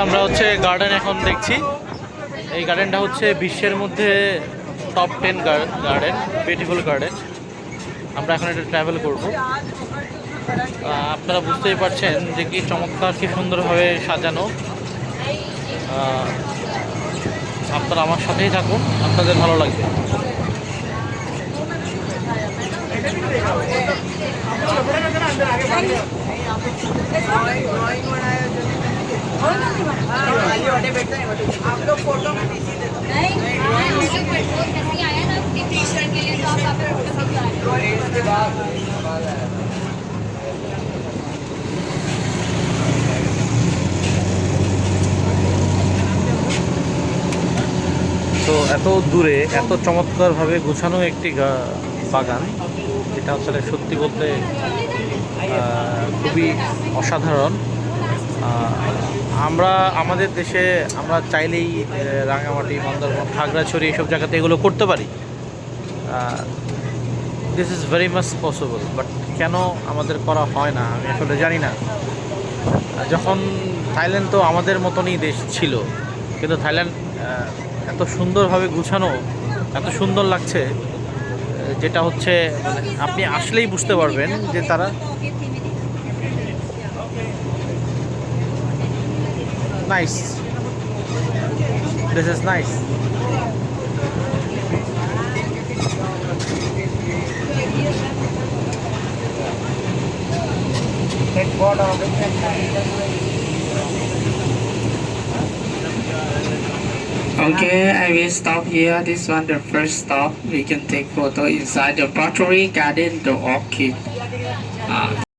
আমরা হচ্ছে গার্ডেন এখন দেখছি। এই গার্ডেনটা হচ্ছে বিশ্বের মধ্যে টপ 10 গার্ডেন, বিউটিফুল গার্ডেন। আমরা এখন এটা ট্রাভেল করব। আপনারা বুঝতেই পারছেন যে কি চমৎকার, কি সুন্দরভাবে সাজানো। আপনারা আমার সাথেই থাকুন, আপনাদের ভালো লাগবে। তো এত দূরে এত চমৎকারভাবে গোছানো একটি বাগান, এটা আসলে সত্যি বলতে খুবই অসাধারণ। আমরা আমাদের দেশে আমরা চাইলেই রাঙামাটি, মন্দারমনি, খাগড়াছড়ি এইসব জায়গাতে এগুলো করতে পারি। This is very much possible, but কেন আমাদের করা হয় না আমি আসলে জানি না। যখন থাইল্যান্ড তো আমাদের মতনই দেশ ছিল, কিন্তু থাইল্যান্ড এত সুন্দরভাবে গুছানো, এত সুন্দর লাগছে, যেটা হচ্ছে মানে আপনি আসলেই বুঝতে পারবেন যে তারা nice, this is nice. Okay, I will stop here. This one the first stop. We can take photo inside the Buttery Garden, the orchid.